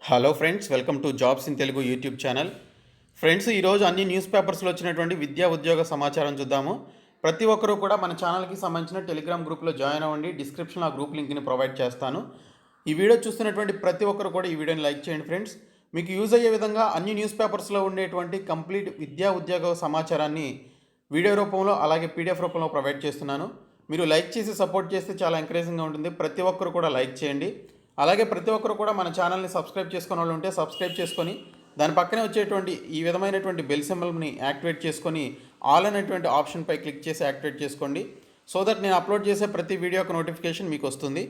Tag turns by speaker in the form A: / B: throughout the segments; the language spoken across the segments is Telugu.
A: Hello friends, welcome to jobs in Telugu YouTube channel. Friends, ఈరోజు అన్ని న్యూస్ పేపర్స్లో వచ్చినటువంటి విద్యా ఉద్యోగ సమాచారం చూద్దాము. ప్రతి ఒక్కరూ కూడా మన ఛానల్కి సంబంధించిన టెలిగ్రామ్ గ్రూప్లో జాయిన్ అవ్వండి. డిస్క్రిప్షన్లో ఆ గ్రూప్ లింక్ని ప్రొవైడ్ చేస్తాను. ఈ వీడియో చూస్తున్నటువంటి ప్రతి ఒక్కరు కూడా ఈ వీడియోని లైక్ చేయండి ఫ్రెండ్స్. మీకు యూజ్ అయ్యే విధంగా అన్ని న్యూస్ పేపర్స్లో ఉండేటువంటి కంప్లీట్ విద్యా ఉద్యోగ సమాచారాన్ని వీడియో రూపంలో అలాగే పీడిఎఫ్ రూపంలో ప్రొవైడ్ చేస్తున్నాను. మీరు లైక్ చేసి సపోర్ట్ చేస్తే చాలా ఎంకరేజింగ్గా ఉంటుంది. ప్రతి ఒక్కరు కూడా లైక్ చేయండి. అలాగే ప్రతి ఒక్కరు కూడా మన ఛానల్ని సబ్స్క్రైబ్ చేసుకునే వాళ్ళు ఉంటే సబ్స్క్రైబ్ చేసుకొని దాని పక్కనే వచ్చేటువంటి ఈ విధమైనటువంటి బెల్ సింబల్ని యాక్టివేట్ చేసుకొని ఆల్ అనేటువంటి ఆప్షన్పై క్లిక్ చేసి యాక్టివేట్ చేసుకోండి. సో దట్ నేను అప్లోడ్ చేసే ప్రతి వీడియో యొక్క నోటిఫికేషన్ మీకు వస్తుంది.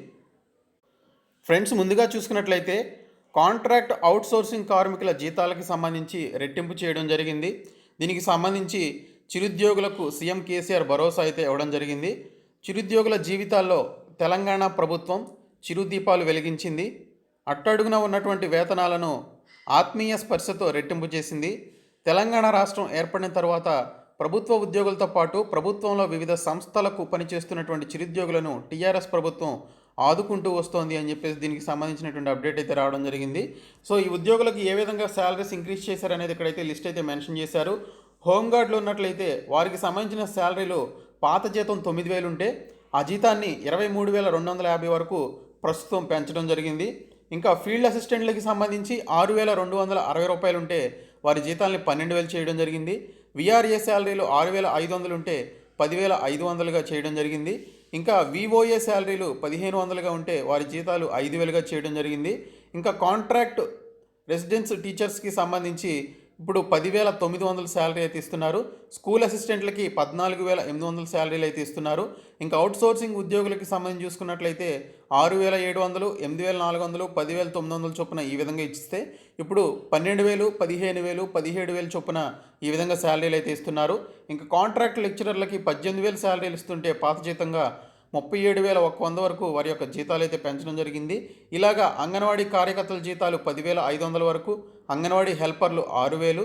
A: ఫ్రెండ్స్, ముందుగా చూసుకున్నట్లయితే కాంట్రాక్ట్ అవుట్సోర్సింగ్ కార్మికుల జీతాలకు సంబంధించి రెట్టింపు చేయడం జరిగింది. దీనికి సంబంధించి చిరుద్యోగులకు సీఎం కేసీఆర్ భరోసా అయితే ఇవ్వడం జరిగింది. చిరుద్యోగుల జీవితాల్లో తెలంగాణ ప్రభుత్వం చిరుదీపాలు వెలిగించింది. అట్టడుగున ఉన్నటువంటి వేతనాలను ఆత్మీయ స్పర్శతో రెట్టింపు చేసింది. తెలంగాణ రాష్ట్రం ఏర్పడిన తర్వాత ప్రభుత్వ ఉద్యోగులతో పాటు ప్రభుత్వంలో వివిధ సంస్థలకు పనిచేస్తున్నటువంటి చిరుద్యోగులను టీఆర్ఎస్ ప్రభుత్వం ఆదుకుంటూ వస్తోంది అని చెప్పేసి దీనికి సంబంధించినటువంటి అప్డేట్ అయితే రావడం జరిగింది. సో ఈ ఉద్యోగులకు ఏ విధంగా శాలరీస్ ఇంక్రీజ్ చేశారనేది ఇక్కడైతే లిస్ట్ అయితే మెన్షన్ చేశారు. హోంగార్డులు ఉన్నట్లయితే వారికి సంబంధించిన శాలరీలు పాత జీతం 9,000 ఉంటే ఆ జీతాన్ని 23,250 వరకు ప్రస్తుతం పెంచడం జరిగింది. ఇంకా ఫీల్డ్ అసిస్టెంట్లకి సంబంధించి 6,260 రూపాయలు ఉంటే వారి జీతాలని 12,000 చేయడం జరిగింది. విఆర్ఏ శాలరీలు 6,500 ఉంటే 10,500గా చేయడం జరిగింది. ఇంకా విఓఏ శాలరీలు 1,500గా ఉంటే వారి జీతాలు 5,000గా చేయడం జరిగింది. ఇంకా కాంట్రాక్ట్ రెసిడెన్స్ టీచర్స్కి సంబంధించి ఇప్పుడు 10,900 శాలరీ అయితే ఇస్తున్నారు. స్కూల్ అసిస్టెంట్లకి 14,800 శాలరీలు అయితే ఇస్తున్నారు. ఇంకా అవుట్సోర్సింగ్ ఉద్యోగులకి సంబంధించి చూసుకున్నట్లయితే 6,700, 8,400, 10,900 చొప్పున ఈ విధంగా ఇస్తే ఇప్పుడు 12,000, 15,000, 17,000 చొప్పున ఈ విధంగా శాలరీలు అయితే ఇస్తున్నారు. ఇంకా కాంట్రాక్ట్ లెక్చరర్లకి 18,000 శాలరీలు ఇస్తుంటే పాత జీతంగా 37,100 వరకు వారి యొక్క జీతాలు అయితే పెంచడం జరిగింది. ఇలాగా అంగన్వాడీ కార్యకర్తల జీతాలు 10,500 వరకు, అంగన్వాడీ హెల్పర్లు 6,000,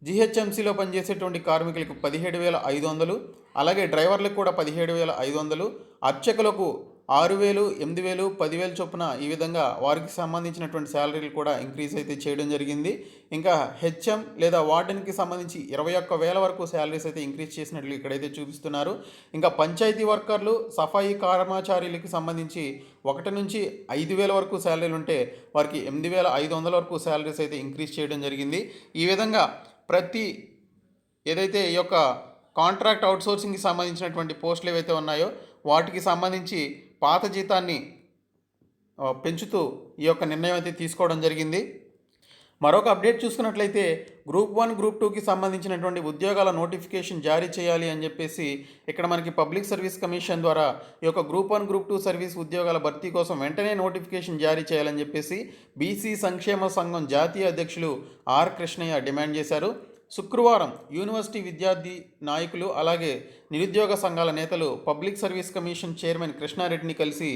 A: జీహెచ్ఎంసీలో పనిచేసేటువంటి కార్మికులకు 17,500, అలాగే డ్రైవర్లకు కూడా 17,500, అర్చకులకు 6,000, 8,000, 10,000 చొప్పున ఈ విధంగా వారికి సంబంధించినటువంటి శాలరీలు కూడా ఇంక్రీజ్ అయితే చేయడం జరిగింది. ఇంకా హెచ్ఎం లేదా వార్డెన్కి సంబంధించి 21,000 వరకు శాలరీస్ అయితే ఇంక్రీజ్ చేసినట్లు ఇక్కడైతే చూపిస్తున్నారు. ఇంకా పంచాయతీ వర్కర్లు, సఫాయి కర్మచారులకి సంబంధించి 1 నుంచి 5,000 వరకు శాలరీలు ఉంటే వారికి 8,500 వరకు శాలరీస్ అయితే ఇంక్రీజ్ చేయడం జరిగింది. ఈ విధంగా ప్రతి ఏదైతే ఈ యొక్క కాంట్రాక్ట్ అవుట్సోర్సింగ్కి సంబంధించినటువంటి పోస్టులు ఏవైతే ఉన్నాయో వాటికి సంబంధించి పాత జీతాన్ని పెంచుతూ ఈ యొక్క నిర్ణయం అయితే తీసుకోవడం జరిగింది. మరొక అప్డేట్ చూసుకున్నట్లయితే గ్రూప్ 1, గ్రూప్ 2కి సంబంధించినటువంటి ఉద్యోగాల నోటిఫికేషన్ జారీ చేయాలి అని చెప్పేసి ఇక్కడ మనకి పబ్లిక్ సర్వీస్ కమిషన్ ద్వారా ఈ యొక్క గ్రూప్ 1, గ్రూప్ 2 సర్వీస్ ఉద్యోగాల భర్తీ కోసం వెంటనే నోటిఫికేషన్ జారీ చేయాలని చెప్పేసి బీసీ సంక్షేమ సంఘం జాతీయ అధ్యక్షులు ఆర్ కృష్ణయ్య డిమాండ్ చేశారు. శుక్రవారం యూనివర్సిటీ విద్యార్థి నాయకులు అలాగే నిరుద్యోగ సంఘాల నేతలు పబ్లిక్ సర్వీస్ కమిషన్ చైర్మన్ కృష్ణారెడ్డిని కలిసి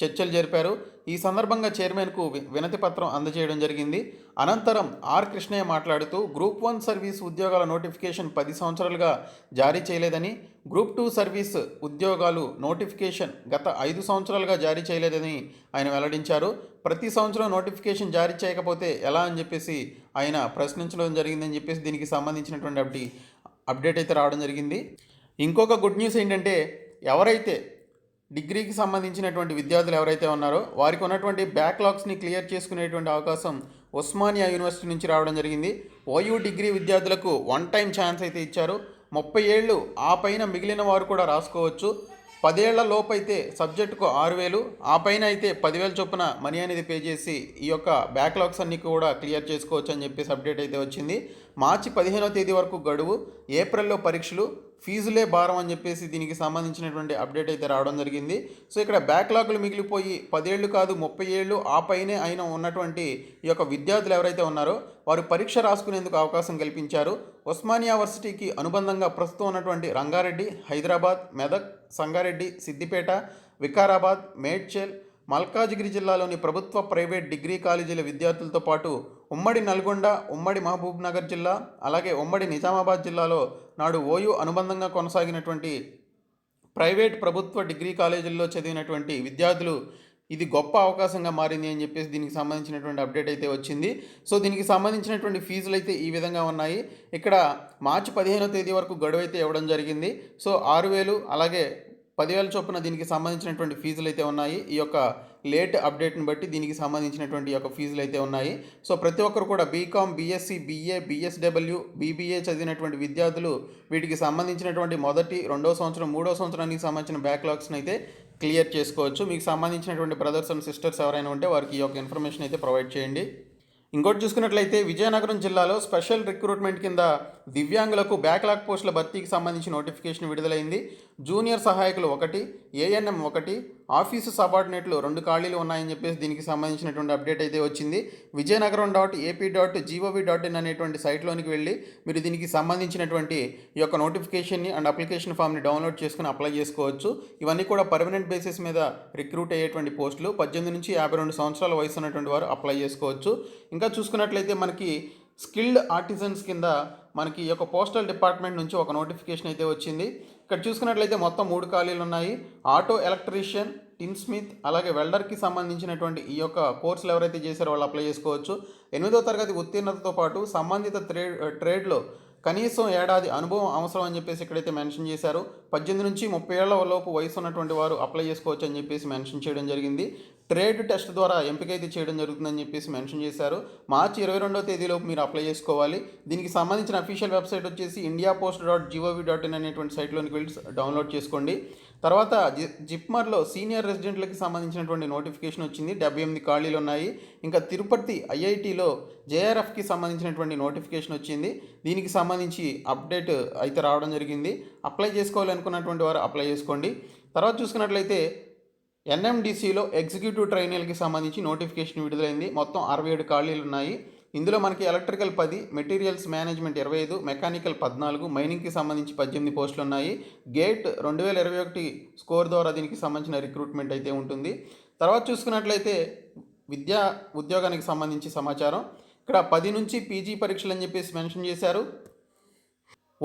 A: చర్చలు జరిపారు. ఈ సందర్భంగా చైర్మన్కు వినతి పత్రం అందజేయడం జరిగింది. అనంతరం ఆర్ కృష్ణయ్య మాట్లాడుతూ గ్రూప్ 1 సర్వీస్ ఉద్యోగాల నోటిఫికేషన్ 10 సంవత్సరాలుగా జారీ చేయలేదని, గ్రూప్ 2 సర్వీస్ ఉద్యోగాలు నోటిఫికేషన్ గత 5 సంవత్సరాలుగా జారీ చేయలేదని ఆయన వెల్లడించారు. ప్రతి సంవత్సరం నోటిఫికేషన్ జారీ చేయకపోతే ఎలా అని చెప్పేసి ఆయన ప్రశ్నించడం జరిగిందని చెప్పేసి దీనికి సంబంధించినటువంటి అప్డేట్ అయితే రావడం జరిగింది. ఇంకొక గుడ్ న్యూస్ ఏంటంటే ఎవరైతే డిగ్రీకి సంబంధించినటువంటి విద్యార్థులు ఎవరైతే ఉన్నారో వారికి ఉన్నటువంటి బ్యాక్లాగ్స్ని క్లియర్ చేసుకునేటువంటి అవకాశం ఉస్మానియా యూనివర్సిటీ నుంచి రావడం జరిగింది. ఓయూ డిగ్రీ విద్యార్థులకు 1 టైం ఛాన్స్ అయితే ఇచ్చారు. 30 ఏళ్ళు ఆ పైన మిగిలిన వారు కూడా రాసుకోవచ్చు. 10 ఏళ్ల లోపు అయితే సబ్జెక్టుకు 6,000, ఆ పైన అయితే 10,000 చొప్పున మనీ అనేది పే చేసి ఈ యొక్క బ్యాక్లాగ్స్ అన్ని కూడా క్లియర్ చేసుకోవచ్చు అని చెప్పేసి అప్డేట్ అయితే వచ్చింది. మార్చి 15వ తేదీ వరకు గడువు, ఏప్రిల్లో పరీక్షలు, ఫీజులే భారం అని చెప్పేసి దీనికి సంబంధించినటువంటి అప్డేట్ అయితే రావడం జరిగింది. సో ఇక్కడ బ్యాక్లాగులు మిగిలిపోయి 10 ఏళ్ళు కాదు 30 ఏళ్ళు ఆ పైనే అయిన ఉన్నటువంటి ఈ యొక్క విద్యార్థులు ఎవరైతే ఉన్నారో వారు పరీక్ష రాసుకునేందుకు అవకాశం కల్పించారు. ఉస్మానియా యూనివర్సిటీకి అనుబంధంగా ప్రస్తుతం ఉన్నటువంటి రంగారెడ్డి, హైదరాబాద్, మెదక్, సంగారెడ్డి, సిద్దిపేట, వికారాబాద్, మేడ్చల్, మల్కాజిగిరి జిల్లాలోని ప్రభుత్వ ప్రైవేట్ డిగ్రీ కాలేజీల విద్యార్థులతో పాటు ఉమ్మడి నల్గొండ, ఉమ్మడి మహబూబ్ నగర్ జిల్లా అలాగే ఉమ్మడి నిజామాబాద్ జిల్లాలో నాడు ఓయూ అనుబంధంగా కొనసాగినటువంటి ప్రైవేట్ ప్రభుత్వ డిగ్రీ కాలేజీల్లో చదివినటువంటి విద్యార్థులు ఇది గొప్ప అవకాశంగా మారింది అని చెప్పేసి దీనికి సంబంధించినటువంటి అప్డేట్ అయితే వచ్చింది. సో దీనికి సంబంధించినటువంటి ఫీజులు అయితే ఈ విధంగా ఉన్నాయి. ఇక్కడ మార్చి 15వ తేదీ వరకు గడువు అయితే ఇవ్వడం జరిగింది. సో 6,000 అలాగే 10,000 చొప్పున దీనికి సంబంధించినటువంటి ఫీజులు అయితే ఉన్నాయి. ఈ యొక్క లేట్ అప్డేట్ని బట్టి దీనికి సంబంధించినటువంటి యొక్క ఫీజులు అయితే ఉన్నాయి. సో ప్రతి ఒక్కరు కూడా BCom, BSc, BA, BSW, BBA చదివినటువంటి విద్యార్థులు వీటికి సంబంధించినటువంటి మొదటి, రెండో సంవత్సరం, మూడో సంవత్సరానికి సంబంధించిన బ్యాక్లాగ్స్ని అయితే క్లియర్ చేసుకోవచ్చు. మీకు సంబంధించినటువంటి బ్రదర్స్ అండ్ సిస్టర్స్ ఎవరైనా ఉంటే వారికి ఈ యొక్క ఇన్ఫర్మేషన్ అయితే ప్రొవైడ్ చేయండి. ఇంకోటి చూసుకున్నట్లయితే విజయనగరం జిల్లాలో స్పెషల్ రిక్రూట్మెంట్ కింద దివ్యాంగులకు బ్యాక్లాగ్ పోస్టుల భర్తీకి సంబంధించి నోటిఫికేషన్ విడుదలైంది. జూనియర్ సహాయకులు 1, ఏఎన్ఎం 1, ఆఫీసు సబార్డినేట్లు 2 ఖాళీలు ఉన్నాయని చెప్పేసి దీనికి సంబంధించినటువంటి అప్డేట్ అయితే వచ్చింది. vijayanagaram.ap.gov.in అనేటువంటి సైట్లోనికి వెళ్ళి మీరు దీనికి సంబంధించినటువంటి ఈ యొక్క నోటిఫికేషన్ని అండ్ అప్లికేషన్ ఫామ్ని డౌన్లోడ్ చేసుకుని అప్లై చేసుకోవచ్చు. ఇవన్నీ కూడా పర్మనెంట్ బేసిస్ మీద రిక్రూట్ అయ్యేటువంటి పోస్టులు. 18 నుంచి 52 సంవత్సరాల వయసు ఉన్నటువంటి వారు అప్లై చేసుకోవచ్చు. ఇంకా చూసుకున్నట్లయితే మనకి స్కిల్డ్ ఆర్టిజన్స్ కింద మనకి ఈ యొక్క పోస్టల్ డిపార్ట్మెంట్ నుంచి ఒక నోటిఫికేషన్ అయితే వచ్చింది. ఇక్కడ చూసుకున్నట్లయితే మొత్తం 3 ఖాళీలు ఉన్నాయి. ఆటో ఎలక్ట్రీషియన్, టిన్ స్మిత్ అలాగే వెల్డర్కి సంబంధించినటువంటి ఈ యొక్క కోర్సులు ఎవరైతే చేశారో వాళ్ళు అప్లై చేసుకోవచ్చు. 8వ తరగతి ఉత్తీర్ణతతో పాటు సంబంధిత ట్రేడ్లో కనీసం ఏడాది అనుభవం అవసరం అని చెప్పేసి ఇక్కడైతే మెన్షన్ చేశారు. 18 నుంచి 30 ఏళ్ల లోపు వయసు ఉన్నటువంటి వారు అప్లై చేసుకోవచ్చు అని చెప్పేసి మెన్షన్ చేయడం జరిగింది. ట్రేడ్ టెస్ట్ ద్వారా ఎంపిక అయితే చేయడం జరుగుతుందని చెప్పేసి మెన్షన్ చేశారు. మార్చి 22వ తేదీలోపు మీరు అప్లై చేసుకోవాలి. దీనికి సంబంధించిన అఫీషియల్ వెబ్సైట్ వచ్చేసి indiapost.gov.in అనేటువంటి సైట్లోనికి వెళ్ళి డౌన్లోడ్ చేసుకోండి. తర్వాత జిప్మర్లో సీనియర్ రెసిడెంట్లకి సంబంధించినటువంటి నోటిఫికేషన్ వచ్చింది. 78 ఖాళీలు ఉన్నాయి. ఇంకా తిరుపతి ఐఐటిలో జేఆర్ఎఫ్కి సంబంధించినటువంటి నోటిఫికేషన్ వచ్చింది. దీనికి సంబంధించి అప్డేట్ అయితే రావడం జరిగింది. అప్లై చేసుకోవాలనుకున్నటువంటి వారు అప్లై చేసుకోండి. తర్వాత చూసుకున్నట్లయితే ఎన్ఎండిసిలో ఎగ్జిక్యూటివ్ ట్రైనీలకి సంబంధించి నోటిఫికేషన్ విడుదలైంది. మొత్తం 67 ఖాళీలు ఉన్నాయి. ఇందులో మనకి ఎలక్ట్రికల్ 10, మెటీరియల్స్ మేనేజ్మెంట్ 25, మెకానికల్ 14, మైనింగ్కి సంబంధించి 18 పోస్టులు ఉన్నాయి. గేట్ 2021 స్కోర్ ద్వారా దీనికి సంబంధించిన రిక్రూట్మెంట్ అయితే ఉంటుంది. తర్వాత చూసుకున్నట్లయితే విద్యా ఉద్యోగానికి సంబంధించి సమాచారం. ఇక్కడ 10 నుంచి పీజీ పరీక్షలు అని చెప్పేసి మెన్షన్ చేశారు.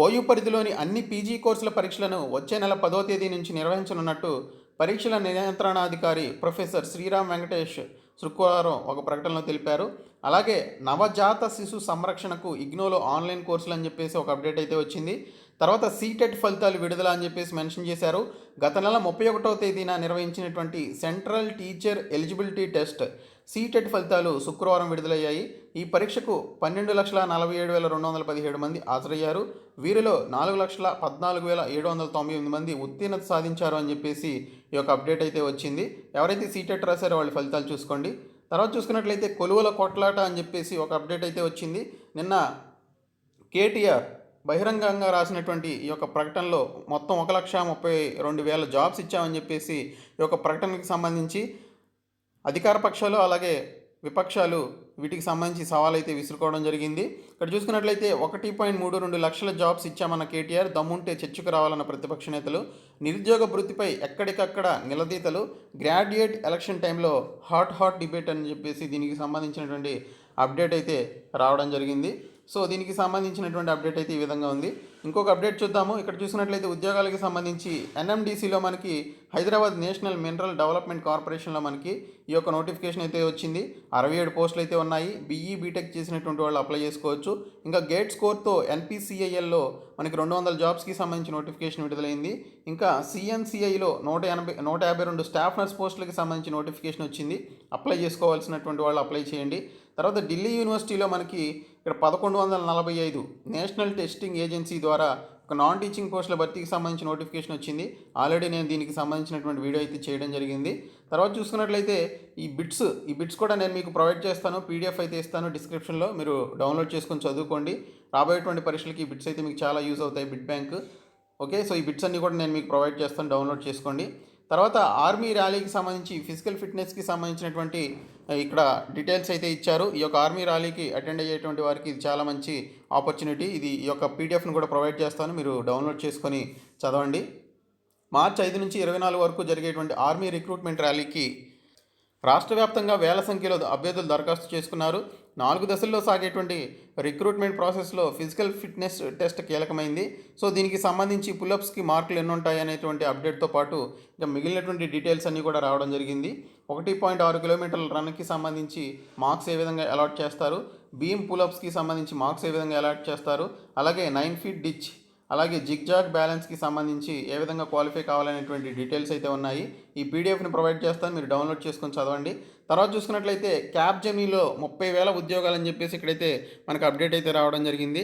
A: ఓయూ పరిధిలోని అన్ని పీజీ కోర్సుల పరీక్షలను వచ్చే నెల 10వ తేదీ నుంచి నిర్వహించనున్నట్టు పరీక్షల నియంత్రణాధికారి ప్రొఫెసర్ శ్రీరామ్ వెంకటేష్ శుక్రవారం ఒక ప్రకటనలో తెలిపారు. అలాగే నవజాత శిశు సంరక్షణకు ఇగ్నోలో ఆన్లైన్ కోర్సులు అని చెప్పేసి ఒక అప్డేట్ అయితే వచ్చింది. తర్వాత సీటెట్ ఫలితాలు విడుదల అని చెప్పేసి మెన్షన్ చేశారు. గత నెల 31వ తేదీన నిర్వహించినటువంటి central teacher eligibility test CTET ఫలితాలు శుక్రవారం విడుదలయ్యాయి. ఈ పరీక్షకు 12,47,217 మంది హాజరయ్యారు. వీరిలో 4,14,798 మంది ఉత్తీర్ణత సాధించారు అని చెప్పేసి ఈ యొక్క అప్డేట్ అయితే వచ్చింది. ఎవరైతే సీటెట్ రాశారో వాళ్ళ ఫలితాలు చూసుకోండి. తర్వాత చూసుకున్నట్లయితే కొలువుల కొట్లాట అని చెప్పేసి ఒక అప్డేట్ అయితే వచ్చింది. నిన్న కేటీఆర్ బహిరంగంగా రాసినటువంటి ఈ యొక్క ప్రకటనలో మొత్తం 1,32,000 జాబ్స్ ఇచ్చామని చెప్పేసి ఈ యొక్క ప్రకటనకి సంబంధించి అధికార పక్షాలు అలాగే విపక్షాలు వీటికి సంబంధించి సవాల్ అయితే విసురుకోవడం జరిగింది. ఇక్కడ చూసుకున్నట్లయితే 1.32 లక్షల జాబ్స్ ఇచ్చామన్న కేటీఆర్, దమ్ముంటే చర్చకు రావాలన్న ప్రతిపక్ష నేతలు, నిరుద్యోగ వృత్తిపై ఎక్కడికక్కడ నిలదీతలు, గ్రాడ్యుయేట్ ఎలక్షన్ టైంలో హాట్ డిబేట్ అని చెప్పేసి దీనికి సంబంధించినటువంటి అప్డేట్ అయితే రావడం జరిగింది. సో దీనికి సంబంధించినటువంటి అప్డేట్ అయితే ఈ విధంగా ఉంది. ఇంకొక అప్డేట్ చూద్దాము. ఇక్కడ చూసినట్లయితే ఉద్యోగాలకి సంబంధించి ఎన్ఎండిసిలో మనకి హైదరాబాద్ నేషనల్ మినరల్ డెవలప్మెంట్ కార్పొరేషన్లో మనకి ఈ యొక్క నోటిఫికేషన్ అయితే వచ్చింది. 67 పోస్టులు అయితే ఉన్నాయి. బీఈ బీటెక్ చేసినటువంటి వాళ్ళు అప్లై చేసుకోవచ్చు. ఇంకా గేట్ స్కోర్తో ఎన్పిసిఐఎల్లో మనకి 200 జాబ్స్కి సంబంధించి నోటిఫికేషన్ విడుదలైంది. ఇంకా సిఎన్సిఐలో 152 స్టాఫ్ నర్స్ పోస్టులకి సంబంధించి నోటిఫికేషన్ వచ్చింది. అప్లై చేసుకోవాల్సినటువంటి వాళ్ళు అప్లై చేయండి. తర్వాత ఢిల్లీ యూనివర్సిటీలో మనకి ఇక్కడ 1145 నేషనల్ టెస్టింగ్ ఏజెన్సీ ద్వారా ఒక నాన్ టీచింగ్ పోస్టుల భర్తీకి సంబంధించి నోటిఫికేషన్ వచ్చింది. ఆల్రెడీ నేను దీనికి సంబంధించినటువంటి వీడియో అయితే చేయడం జరిగింది. తర్వాత చూసుకున్నట్లయితే ఈ బిట్స్ కూడా నేను మీకు ప్రొవైడ్ చేస్తాను. పీడిఎఫ్ అయితే ఇస్తాను డిస్క్రిప్షన్లో, మీరు డౌన్లోడ్ చేసుకొని చదువుకోండి. రాబోయేటువంటి పరీక్షలకి ఈ బిట్స్ అయితే మీకు చాలా యూజ్ అవుతాయి, బిట్ బ్యాంక్. ఓకే, సో ఈ బిట్స్ అన్నీ కూడా నేను మీకు ప్రొవైడ్ చేస్తాను, డౌన్లోడ్ చేసుకోండి. తర్వాత ఆర్మీ ర్యాలీకి సంబంధించి ఫిజికల్ ఫిట్నెస్కి సంబంధించినటువంటి ఇక్కడ డీటెయిల్స్ అయితే ఇచ్చారు. ఈ యొక్క ఆర్మీ ర్యాలీకి అటెండ్ అయ్యేటువంటి వారికి ఇది చాలా మంచి ఆపర్చునిటీ. ఇది ఈ యొక్క పీడిఎఫ్ను కూడా ప్రొవైడ్ చేస్తాను, మీరు డౌన్లోడ్ చేసుకొని చదవండి. మార్చి 5 నుంచి 24 వరకు జరిగేటువంటి ఆర్మీ రిక్రూట్మెంట్ ర్యాలీకి రాష్ట్ర వ్యాప్తంగా వేల సంఖ్యలో అభ్యర్థులు దరఖాస్తు చేసుకున్నారు. 4 దశల్లో సాగేటువంటి రిక్రూట్మెంట్ ప్రాసెస్లో ఫిజికల్ ఫిట్నెస్ టెస్ట్ కీలకమైంది. సో దీనికి సంబంధించి పుల్అప్స్కి మార్కులు ఎన్ని ఉంటాయి అనేటువంటి అప్డేట్తో పాటు ఇంకా మిగిలినటువంటి డీటెయిల్స్ అన్నీ కూడా రావడం జరిగింది. 1.6 కిలోమీటర్ల రన్కి సంబంధించి మార్క్స్ ఏ విధంగా అలాట్ చేస్తారు, బీమ్ పుల్అప్స్కి సంబంధించి మార్క్స్ ఏ విధంగా అలాట్ చేస్తారు, అలాగే 9 ఫీట్ డిచ్, అలాగే జిగ్జాగ్ బ్యాలెన్స్కి సంబంధించి ఏ విధంగా క్వాలిఫై కావాలనేటువంటి డీటెయిల్స్ అయితే ఉన్నాయి. ఈ పీడిఎఫ్ని ప్రొవైడ్ చేస్తాను, మీరు డౌన్లోడ్ చేసుకొని చదవండి. తర్వాత చూసుకున్నట్లయితే క్యాప్జెమినీలో 30,000 ఉద్యోగాలని చెప్పేసి ఇక్కడైతే మనకు అప్డేట్ అయితే రావడం జరిగింది.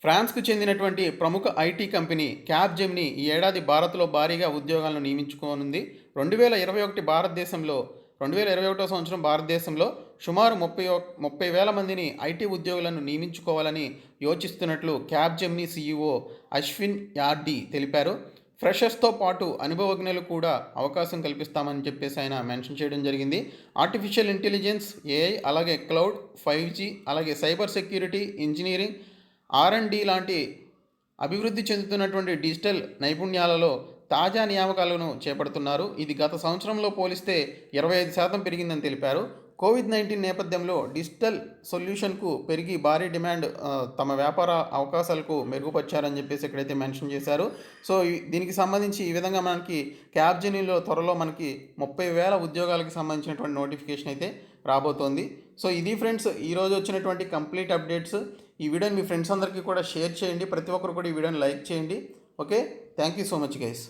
A: ఫ్రాన్స్కు చెందినటువంటి ప్రముఖ ఐటీ కంపెనీ క్యాప్జెమినీ ఈ ఏడాది భారత్లో భారీగా ఉద్యోగాలను నియమించుకోనుంది. 2021 సంవత్సరం భారతదేశంలో సుమారు 30,000 మందిని ఐటీ ఉద్యోగులను నియమించుకోవాలని యోచిస్తున్నట్లు క్యాప్జెమినీ సీఈఓ అశ్విన్ యార్డీ తెలిపారు. ఫ్రెషర్స్తో పాటు అనుభవజ్ఞులు కూడా అవకాశం కల్పిస్తామని చెప్పేసి ఆయన మెన్షన్ చేయడం జరిగింది. ఆర్టిఫిషియల్ ఇంటెలిజెన్స్, ఏఐ, అలాగే క్లౌడ్, 5G, అలాగే సైబర్ సెక్యూరిటీ, ఇంజనీరింగ్, R&D లాంటి అభివృద్ధి చెందుతున్నటువంటి డిజిటల్ నైపుణ్యాలలో తాజా నియామకాలను చేపడుతున్నారు. ఇది గత సంవత్సరంలో పోలిస్తే 25% పెరిగిందని తెలిపారు. కోవిడ్-19 నేపథ్యంలో డిజిటల్ సొల్యూషన్కు పెరిగి భారీ డిమాండ్ తమ వ్యాపార అవకాశాలకు మెరుగుపరిచారని చెప్పేసి ఇక్కడైతే మెన్షన్ చేశారు. సో దీనికి సంబంధించి ఈ విధంగా మనకి క్యాప్జెమినీలో త్వరలో మనకి 30,000 ఉద్యోగాలకు సంబంధించినటువంటి నోటిఫికేషన్ అయితే రాబోతోంది. సో ఇది ఫ్రెండ్స్ ఈరోజు వచ్చినటువంటి కంప్లీట్ అప్డేట్స్. ఈ వీడియోని మీ ఫ్రెండ్స్ అందరికీ కూడా షేర్ చేయండి. ప్రతి ఒక్కరు కూడా ఈ వీడియోని లైక్ చేయండి. Okay, thank you so much guys.